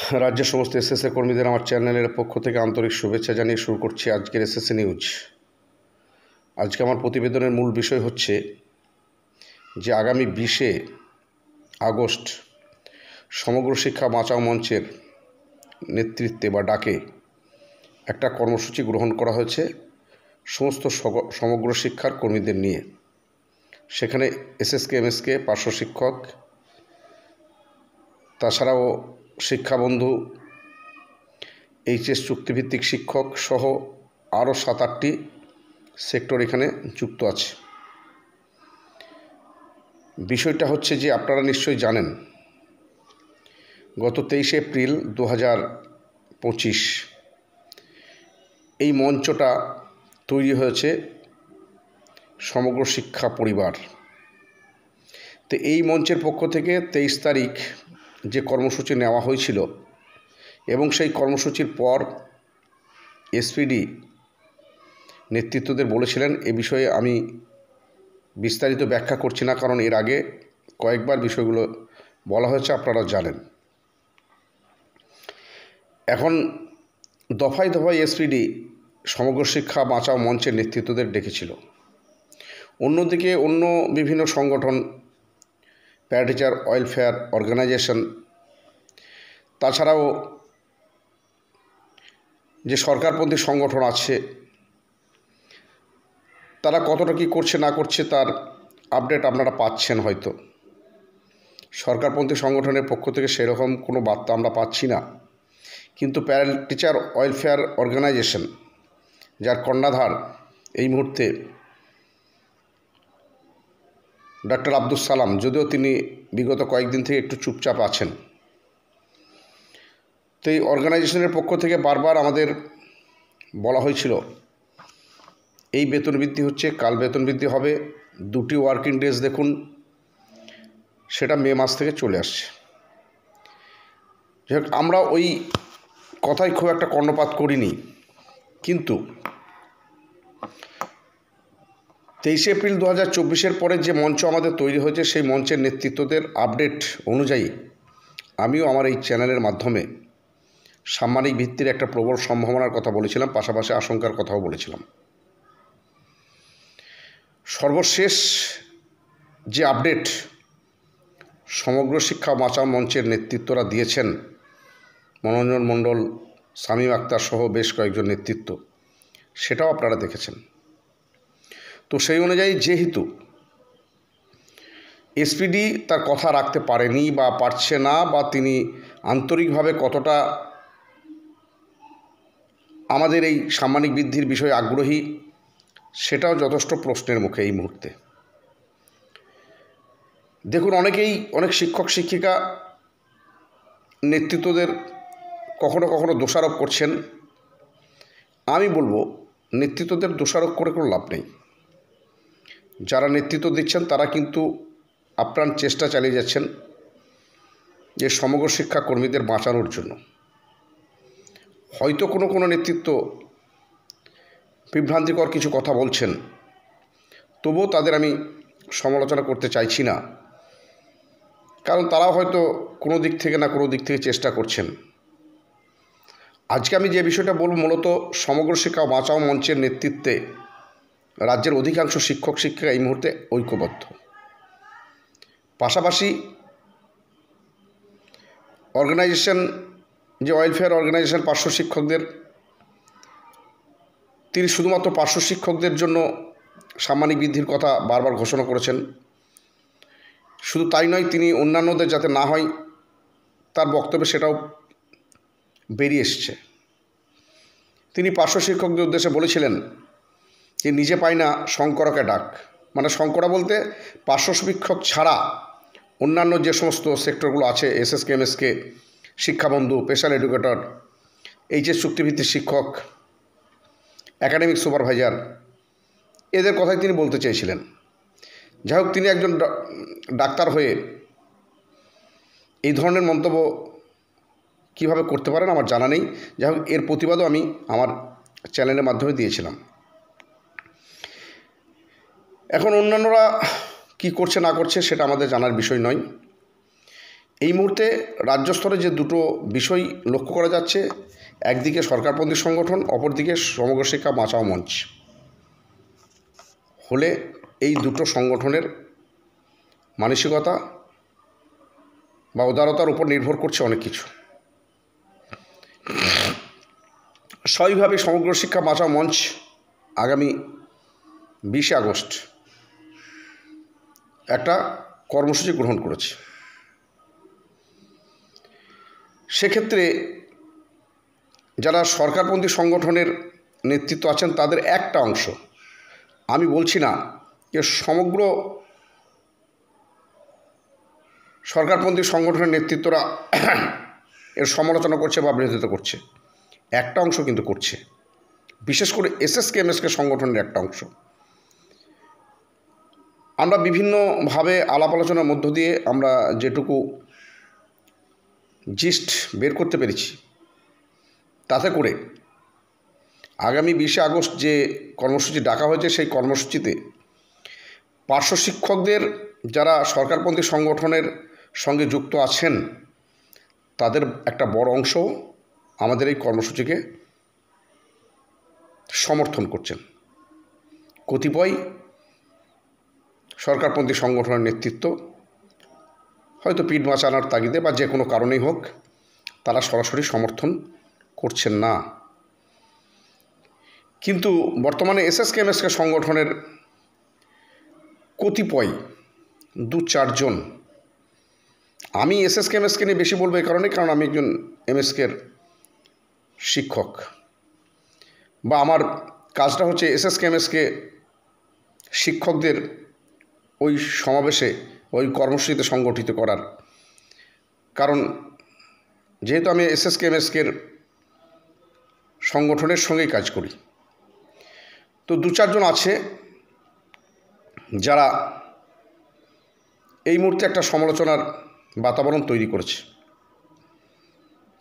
রাজ্যের সমস্ত এসএসএ কর্মীদের আমার চ্যানেলের পক্ষ থেকে আন্তরিক শুভেচ্ছা জানিয়ে শুরু করছি আজকের এসএসএ নিউজ। আজকে আমার প্রতিবেদনের মূল বিষয় হচ্ছে যে আগামী 20শে আগস্ট সমগ্র শিক্ষা বাঁচাও মঞ্চের নেতৃত্বে বা ডাকে একটা কর্মসূচি গ্রহণ করা হয়েছে সমস্ত সমগ্র শিক্ষার কর্মীদের নিয়ে। সেখানে এসএসকে এমএসকে পার্শ্ব শিক্ষক, তাছাড়াও শিক্ষাবন্ধু, এইচএস চুক্তিভিত্তিক শিক্ষক সহ আরও 7-8টি সেক্টর এখানে যুক্ত আছে। বিষয়টা হচ্ছে যে আপনারা নিশ্চয়ই জানেন গত 23শে এপ্রিল 2025 এই মঞ্চটা তৈরি হয়েছে সমগ্র শিক্ষা পরিবার। তো এই মঞ্চের পক্ষ থেকে 23 তারিখ যে কর্মসূচি নেওয়া হয়েছিল এবং সেই কর্মসূচির পর এসপিডি নেতৃত্বদের বলেছিলেন, এ বিষয়ে আমি বিস্তারিত ব্যাখ্যা করছি না, কারণ এর আগে কয়েকবার বিষয়গুলো বলা হয়েছে, আপনারা জানেন। এখন দফায় দফায় এসপিডি সমগ্র শিক্ষা বাঁচাও মঞ্চের নেতৃত্বদের ডেকেছিল। অন্যদিকে অন্য বিভিন্ন সংগঠন, প্যারাটিচার ওয়েলফেয়ার অর্গানাইজেশন, তাছাড়াও যে সরকারপন্থী সংগঠন আছে, তারা কতটা কী করছে না করছে তার আপডেট আপনারা পাচ্ছেন হয়তো। সরকারপন্থী সংগঠনের পক্ষ থেকে সেরকম কোনো বার্তা আমরা পাচ্ছি না, কিন্তু প্যারাটিচার ওয়েলফেয়ার অর্গানাইজেশন, যার কর্ণধার এই মুহূর্তে ডক্টর আব্দুল সালাম, যদিও তিনি বিগত কয়েকদিন থেকে একটু চুপচাপ আছেন, তো এই অর্গানাইজেশনের পক্ষ থেকে বারবার আমাদের বলা হয়েছিল এই বেতন বৃদ্ধি হচ্ছে, কাল বেতন বৃদ্ধি হবে, 2টি ওয়ার্কিং ডেজ দেখুন। সেটা মে মাস থেকে চলে আসছে। যাই হোক, আমরা ওই কথায় খুব একটা কর্ণপাত করিনি, কিন্তু 23শে এপ্রিল 2024 পরে যে মঞ্চ আমাদের তৈরি হয়েছে, সেই মঞ্চের নেতৃত্বদের আপডেট অনুযায়ী আমিও আমার এই চ্যানেলের মাধ্যমে সাম্মানিক ভিত্তির একটা প্রবল সম্ভাবনার কথা বলেছিলাম, পাশাপাশি আশঙ্কার কথাও বলেছিলাম। সর্বশেষ যে আপডেট সমগ্র শিক্ষা বাঁচাও মঞ্চের নেতৃত্বরা দিয়েছেন, মনোরঞ্জন মণ্ডল, শামীম আক্তার সহ বেশ কয়েকজন নেতৃত্ব, সেটাও আপনারা দেখেছেন। তো সেই অনুযায়ী যেহেতু এসপিডি তার কথা রাখতে পারেনি বা পারছে না, বা তিনি আন্তরিকভাবে কতটা আমাদের এই সাম্মানিক বৃদ্ধির বিষয়ে আগ্রহী, সেটাও যথেষ্ট প্রশ্নের মুখে এই মুহূর্তে। দেখুন, অনেক শিক্ষক শিক্ষিকা নেতৃত্বদের কখনো কখনো দোষারোপ করছেন। আমি বলবো, নেতৃত্বদের দোষারোপ করে কোনো লাভ নেই। যারা নেতৃত্ব দিচ্ছেন তারা কিন্তু আপ্রাণ চেষ্টা চালিয়ে যাচ্ছেন যে সমগ্র শিক্ষা কর্মীদের বাঁচানোর জন্য। হয়তো কোনো নেতৃত্ব বিভ্রান্তিকর কিছু কথা বলছেন, তবুও তাদের আমি সমালোচনা করতে চাইছি না, কারণ তারাও হয়তো কোনো দিক থেকে চেষ্টা করছেন। আজকে আমি যে বিষয়টা বলব, মূলত সমগ্র শিক্ষা বাঁচাও মঞ্চের নেতৃত্বে রাজ্যের অধিকাংশ শিক্ষক শিক্ষিকা এই মুহূর্তে ঐক্যবদ্ধ। পাশাপাশি অর্গানাইজেশন, যে ওয়েলফেয়ার অর্গানাইজেশন পার্শ্ব শিক্ষকদের, তিনি শুধুমাত্র পার্শ্ব শিক্ষকদের জন্য সাম্মানিক বৃদ্ধির কথা বারবার ঘোষণা করেছেন। শুধু তাই নয়, তিনি অন্যান্যদের যাতে না হয় তার বক্তব্যে সেটাও বেরিয়ে এসছে। তিনি পার্শ্ব শিক্ষকদের উদ্দেশ্যে বলেছিলেন যে নিজে পায় না শঙ্করকে ডাক, মানে শঙ্করা বলতে পার্শ্ব শিক্ষক ছাড়া অন্যান্য যে সমস্ত সেক্টরগুলো আছে, এসএসকে এমএসকে, শিক্ষাবন্ধু, স্পেশাল এডুকেটর, এইচএস চুক্তিভিত্তিক শিক্ষক, একাডেমিক সুপারভাইজার, এদের কথাই তিনি বলতে চেয়েছিলেন। যাই হোক, তিনি একজন ডাক্তার হয়ে এই ধরনের মন্তব্য কীভাবে করতে পারেন আমার জানা নেই। যাই হোক, এর প্রতিবাদও আমি আমার চ্যানেলের মাধ্যমে দিয়েছিলাম। এখন অন্যান্যরা কি করছে না করছে সেটা আমাদের জানার বিষয় নয়। এই মুহূর্তে রাজ্য স্তরে যে দুটো বিষয় লক্ষ্য করা যাচ্ছে, একদিকে সরকারপন্থী সংগঠন, অপরদিকে সমগ্র শিক্ষা বাঁচাও মঞ্চ হলে এই দুটো সংগঠনের মানসিকতা বা উদারতার উপর নির্ভর করছে অনেক কিছু। স্বাভাবিকভাবে সমগ্র শিক্ষা বাঁচাও মঞ্চ আগামী 20 আগস্ট একটা কর্মসূচি গ্রহণ করেছে। সেক্ষেত্রে যারা সরকারপন্থী সংগঠনের নেতৃত্ব আছেন তাদের একটা অংশ, আমি বলছি না যে সমগ্র সরকারপন্থী সংগঠনের নেতৃত্বরা এর সমালোচনা করছে বা বিরোধিতা করছে, একটা অংশ কিন্তু করছে, বিশেষ করে এসএসকেএমএসকে সংগঠনের একটা অংশ। আমরা বিভিন্নভাবে আলাপ আলোচনার মধ্য দিয়ে আমরা যেটুকু জিস্ট বের করতে পেরেছি, তাতে করে আগামী 20 আগস্ট যে কর্মসূচি ডাকা হয়েছে সেই কর্মসূচিতে পার্শ্ব শিক্ষকদের যারা সরকারপন্থী সংগঠনের সঙ্গে যুক্ত আছেন তাদের একটা বড় অংশ আমাদের এই কর্মসূচিকে সমর্থন করছেন। কতিপয় সরকারপন্থী সংগঠনের নেতৃত্ব হয়তো পিঠ বাঁচানোর তাগিদে বা যে কোনো কারণেই হোক তারা সরাসরি সমর্থন করছেন না। কিন্তু বর্তমানে এসএসকেএমএসকে সংগঠনের কতিপয় 2-4 জন, আমি এসএসকেএমএসকে নিয়ে বেশি বলবো এই কারণে, কারণ আমি একজন এমএসকের শিক্ষক, বা আমার কাজটা হচ্ছে এসএসকেএমএসকে শিক্ষকদের ওই সমাবেশে ওই কর্মসূচিতে সংগঠিত করার। কারণ যেহেতু আমি এসএসকেএমএসকের সংগঠনের সঙ্গেই কাজ করি, তো 2-4 জন আছে যারা এই মুহূর্তে একটা সমালোচনার বাতাবরণ তৈরি করেছে।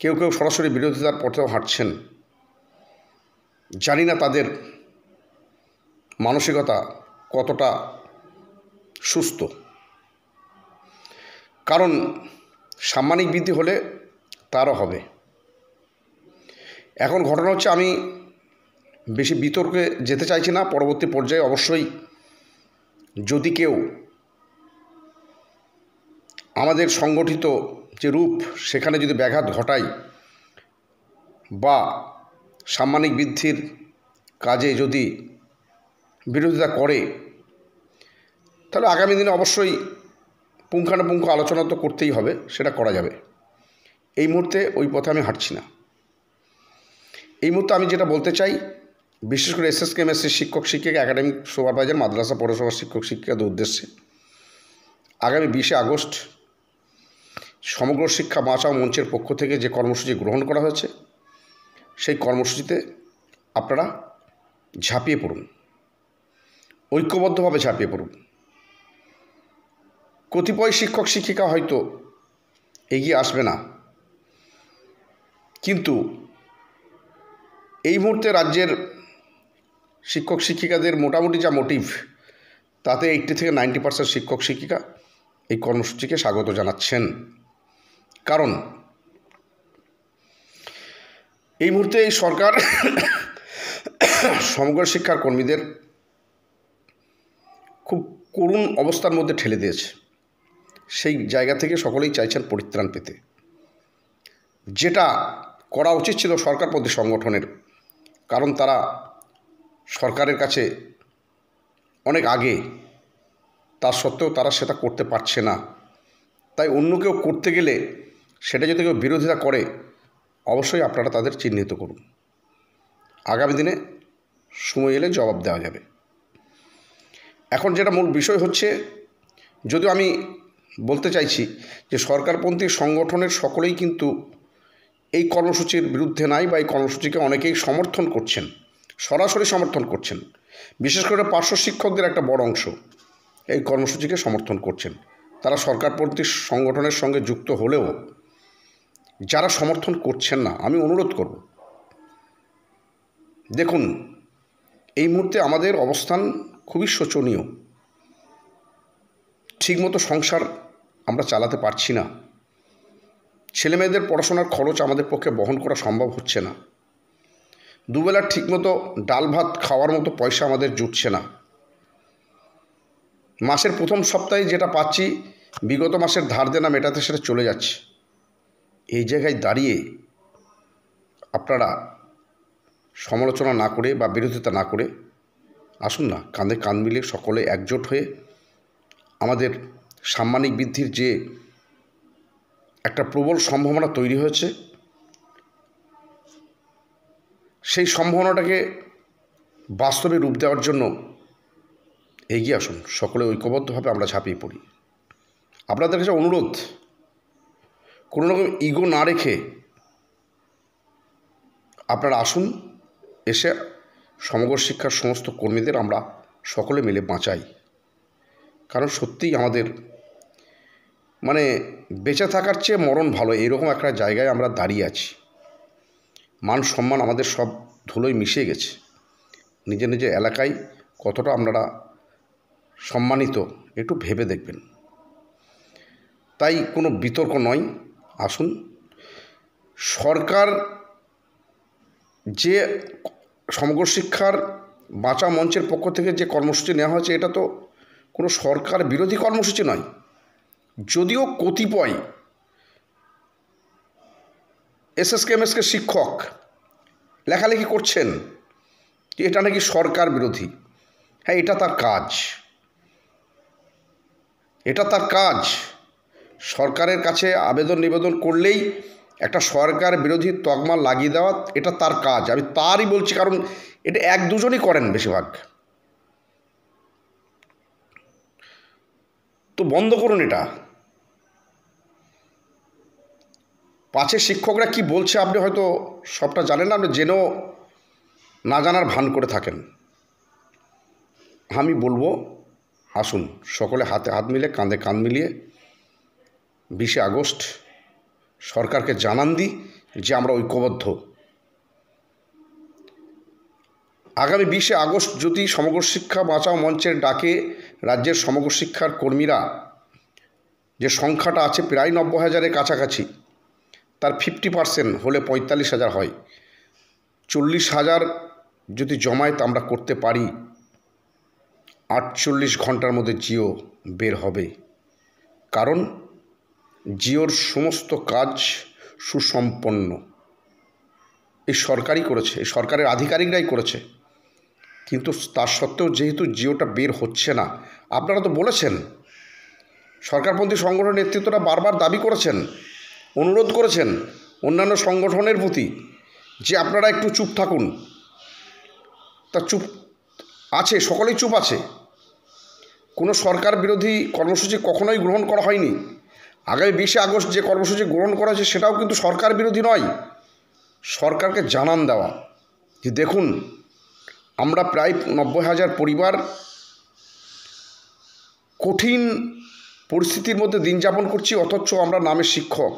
কেউ কেউ সরাসরি বিরোধিতার পথেও হাঁটছেন। জানি না তাদের মানসিকতা কতটা সুস্থ, কারণ সাম্মানিক বৃদ্ধি হলে তারও হবে। এখন ঘটনা হচ্ছে, আমি বেশি বিতর্কে যেতে চাইছি না। পরবর্তী পর্যায়ে অবশ্যই যদি কেউ আমাদের সংগঠিত যে রূপ সেখানে যদি ব্যাঘাত ঘটায় বা সাম্মানিক বৃদ্ধির কাজে যদি বিরোধিতা করে, তাহলে আগামী দিনে অবশ্যই পুঙ্খানুপুঙ্খ আলোচনা তো করতেই হবে, সেটা করা যাবে। এই মুহূর্তে ওই পথে আমি হাঁটছি না। এই মুহূর্তে আমি যেটা বলতে চাই, বিশেষ করে এসএসকেএমএসের শিক্ষক শিক্ষিকা, একাডেমিক সুপারভাইজার, মাদ্রাসা পৌরসভার শিক্ষক শিক্ষিকাদের উদ্দেশ্যে আগামী 20 আগস্ট সমগ্র শিক্ষা বাঁচাও মঞ্চের পক্ষ থেকে যে কর্মসূচি গ্রহণ করা হয়েছে সেই কর্মসূচিতে আপনারা ঝাঁপিয়ে পড়ুন, ঐক্যবদ্ধভাবে ঝাঁপিয়ে পড়ুন। কতিপয় শিক্ষক শিক্ষিকা হয়তো এগিয়ে আসবে না, কিন্তু এই মুহূর্তে রাজ্যের শিক্ষক শিক্ষিকাদের মোটামুটি যা মোটিভ, তাতে 80-90% শিক্ষক শিক্ষিকা এই কর্মসূচিকে স্বাগত জানাচ্ছেন। কারণ এই মুহূর্তে এই সরকার সমগ্র শিক্ষার কর্মীদের খুব করুণ অবস্থার মধ্যে ঠেলে দিয়েছে। সেই জায়গা থেকে সকলেই চাইছেন পরিত্রাণ পেতে। যেটা করা উচিত ছিল সরকারপন্থী সংগঠনের, কারণ তারা সরকারের কাছে অনেক আগে, তার সত্ত্বেও তারা সেটা করতে পারছে না। তাই অন্য কেউ করতে গেলে সেটা যদি কেউ বিরোধিতা করে, অবশ্যই আপনারা তাদের চিহ্নিত করুন। আগামী দিনে সময় এলে জবাব দেওয়া যাবে। এখন যেটা মূল বিষয় হচ্ছে, যদিও আমি বলতে চাইছি যে সরকারপন্থী সংগঠনের সকলেই কিন্তু এই কর্মসূচির বিরুদ্ধে নাই, বা এই কর্মসূচিকে অনেকেই সমর্থন করছেন, সরাসরি সমর্থন করছেন। বিশেষ করে পার্শ্ব শিক্ষকদের একটা বড় অংশ এই কর্মসূচিকে সমর্থন করছেন। তারা সরকারপন্থী সংগঠনের সঙ্গে যুক্ত হলেও যারা সমর্থন করছেন না, আমি অনুরোধ করব, দেখুন এই মুহূর্তে আমাদের অবস্থান খুবই শোচনীয়। ঠিকমতো সংসার আমরা চালাতে পারছি না। ছেলেমেয়েদের পড়াশোনার খরচ আমাদের পক্ষে বহন করা সম্ভব হচ্ছে না। দুবেলার ঠিকমতো ডাল ভাত খাওয়ার মতো পয়সা আমাদের জুটছে না। মাসের প্রথম সপ্তাহে যেটা পাচ্ছি বিগত মাসের ধার দেনা মেটাতে সেটা চলে যাচ্ছে। এই জায়গায় দাঁড়িয়ে আপনারা সমালোচনা না করে বা বিরোধিতা না করে আসুন না, কাঁধে কাঁধ মিলিয়ে সকলে একজোট হয়ে আমাদের সাম্মানিক বৃদ্ধির যে একটা প্রবল সম্ভাবনা তৈরি হয়েছে, সেই সম্ভাবনাটাকে বাস্তবে রূপ দেওয়ার জন্য এগিয়ে আসুন। সকলে ঐক্যবদ্ধভাবে আমরা ঝাঁপিয়ে পড়ি। আপনাদের কাছে অনুরোধ, কোনো রকম ইগো না রেখে আপনারা আসুন, এসে সমগ্র শিক্ষার সমস্ত কর্মীদের আমরা সকলে মিলে বাঁচাই। কারণ সত্যিই আমাদের বেঁচে থাকার চেয়ে মরণ ভালো, এরকম একটা জায়গায় আমরা দাঁড়িয়ে আছি। মান সম্মান আমাদের সব ধুলোয় মিশে গেছে। নিজের নিজের এলাকায় কতটা আপনারা সম্মানিত একটু ভেবে দেখবেন। তাই কোনো বিতর্ক নয়, আসুন। সরকার যে সমগ্র শিক্ষার বাঁচা মঞ্চের পক্ষ থেকে যে কর্মসূচি নেওয়া হয়েছে, এটা তো কোনো সরকার বিরোধী কর্মসূচি নয়। যদিও কতিপয় এসএসকেএমএসকে শিক্ষক লেখালেখি করছেন যে এটা নাকি সরকার বিরোধী। হ্যাঁ, এটা তার কাজ, এটা তার কাজ। সরকারের কাছে আবেদন নিবেদন করলেই একটা সরকার বিরোধী তকমা লাগিয়ে দেওয়া, এটা তার কাজ। আমি তারই বলছি, কারণ এটা এক দুজনই করেন বেশিরভাগ। তো বন্ধ করুন এটা। পাছে শিক্ষকরা কি বলছে আপনি হয়তো সবটা জানেন না, আপনি জেনেও না জানার ভান করে থাকেন। আমি বলবো, আসুন সকলে হাতে হাত মিলে কাঁধে কাঁধ মিলিয়ে 20শে আগস্ট সরকারকে জানান দিই যে আমরা ঐক্যবদ্ধ। আগামী 20শে আগস্ট যদি সমগ্র শিক্ষা বাঁচাও মঞ্চের ডাকে রাজ্যের সমগ্র শিক্ষার কর্মীরা, যে সংখ্যাটা আছে প্রায় 90,000-এর কাছাকাছি, তার 50% হলে 45,000 হয়। 40,000 যদি জমায়েত আমরা করতে পারি, 48 ঘন্টার মধ্যে জিও বের হবে। কারণ জিওর সমস্ত কাজ সুসম্পন্ন এই সরকারই করেছে, এই সরকারের আধিকারিকরাই করেছে। কিন্তু তার সত্ত্বেও যেহেতু জিওটা বের হচ্ছে না, আপনারা তো বলেছেন, সরকারপন্থী সংগঠনের নেতৃত্বরা বারবার দাবি করেছেন, অনুরোধ করেছেন অন্যান্য সংগঠনের প্রতি যে আপনারা একটু চুপ থাকুন। তা চুপ আছে, সকলেই চুপ আছে। কোনো সরকার বিরোধী কর্মসূচি কখনোই গ্রহণ করা হয়নি। আগামী 20শে আগস্ট যে কর্মসূচি গ্রহণ করা হয়েছে সেটাও কিন্তু সরকার বিরোধী নয়। সরকারকে জানান দেওয়া যে দেখুন, আমরা প্রায় 90,000 পরিবার কঠিন পরিস্থিতির মধ্যে দিন যাপন করছি, অথচ আমরা নামে শিক্ষক,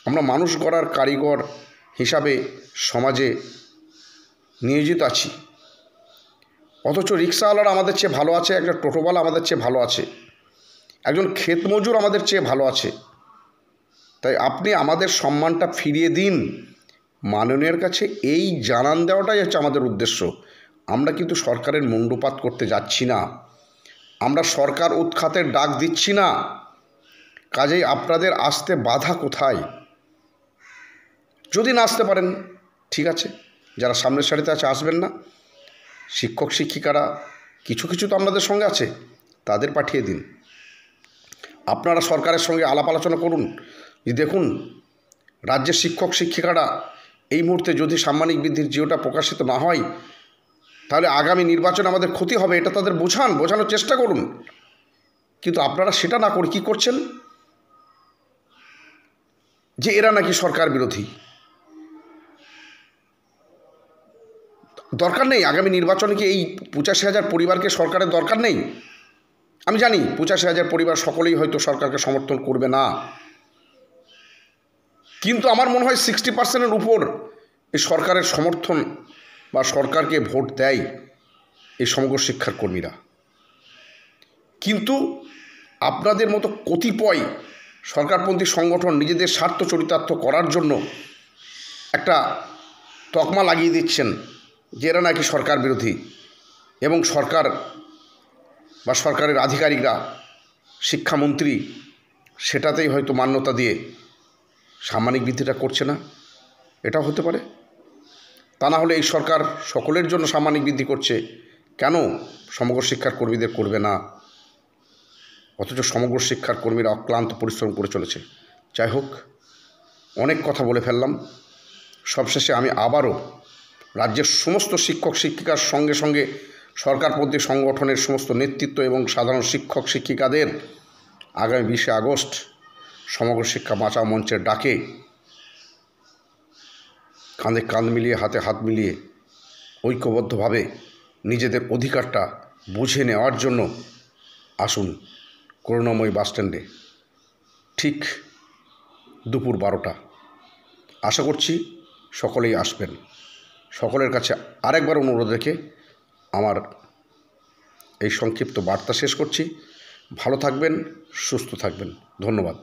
আমরা মানুষ গড়ার কারিগর হিসাবে সমাজে নিয়োজিত আছি। অথচ রিক্সাওয়ালারা আমাদের চেয়ে ভালো আছে, একজন টোটোওয়ালা আমাদের চেয়ে ভালো আছে, একজন ক্ষেত মজুর আমাদের চেয়ে ভালো আছে। তাই আপনি আমাদের সম্মানটা ফিরিয়ে দিন। মাননীয়ের কাছে এই জানান দেওয়াটাই হচ্ছে আমাদের উদ্দেশ্য। আমরা কিন্তু সরকারের মুণ্ডুপাত করতে যাচ্ছি না, আমরা সরকার উৎখাতের ডাক দিচ্ছি না। কাজেই আপনাদের আসতে বাধা কোথায়? যদি না আসতে পারেন ঠিক আছে, যারা সামনের সারিতে আছে আসবেন না। শিক্ষক শিক্ষিকারা কিছু কিছু তো আপনাদের সঙ্গে আছে, তাদের পাঠিয়ে দিন। আপনারা সরকারের সঙ্গে আলাপ আলোচনা করুন যে দেখুন, রাজ্যের শিক্ষক শিক্ষিকারা এই মুহূর্তে যদি সাম্মানিক বৃদ্ধির জিওটা প্রকাশিত না হয়, তাহলে আগামী নির্বাচনে আমাদের ক্ষতি হবে। এটা তাদের বোঝানোর চেষ্টা করুন। কিন্তু আপনারা সেটা না করে কী করছেন, যে এরা নাকি সরকার বিরোধী। দরকার নেই আগামী নির্বাচনে কি এই 85,000 পরিবারকে সরকারের দরকার নেই? আমি জানি 85,000 পরিবার সকলেই হয়তো সরকারকে সমর্থন করবে না, কিন্তু আমার মনে হয় 60%-এর উপর এই সরকারের সমর্থন বা সরকারকে ভোট দেয় এই সমগ্র শিক্ষার কর্মীরা। কিন্তু আপনাদের মতো কতিপয় সরকারপন্থী সংগঠন নিজেদের স্বার্থ চরিতার্থ করার জন্য একটা তকমা লাগিয়ে দিচ্ছেন যে এরা নাকি সরকার বিরোধী, এবং সরকার বা সরকারের আধিকারিকরা, শিক্ষামন্ত্রী সেটাতেই হয়তো মান্যতা দিয়ে সাম্মানিক বৃদ্ধিটা করছে না। এটাও হতে পারে। তা না হলে এই সরকার সকলের জন্য সাম্মানিক বৃদ্ধি করছে, কেন সমগ্র শিক্ষার কর্মীদের করবে না? অথচ সমগ্র শিক্ষার কর্মীরা অক্লান্ত পরিশ্রম করে চলেছে। যাই হোক, অনেক কথা বলে ফেললাম। সবশেষে আমি আবারও রাজ্যের সমস্ত শিক্ষক শিক্ষিকার সঙ্গে সঙ্গে সরকারপন্থী সংগঠনের সমস্ত নেতৃত্ব এবং সাধারণ শিক্ষক শিক্ষিকাদের আগামী 20শে আগস্ট সমগ্র শিক্ষা বাঁচাও মঞ্চের ডাকে কাঁধে কাঁধ মিলিয়ে, হাতে হাত মিলিয়ে ঐক্যবদ্ধভাবে নিজেদের অধিকারটা বুঝে নেওয়ার জন্য আসুন করুণাময়ী বাসস্ট্যান্ডে ঠিক দুপুর 12টা। আশা করছি সকলেই আসবেন। সকলের কাছে আরেকবার অনুরোধ রেখে আমার এই সংক্ষিপ্ত বার্তা শেষ করছি। ভালো থাকবেন, সুস্থ থাকবেন। ধন্যবাদ।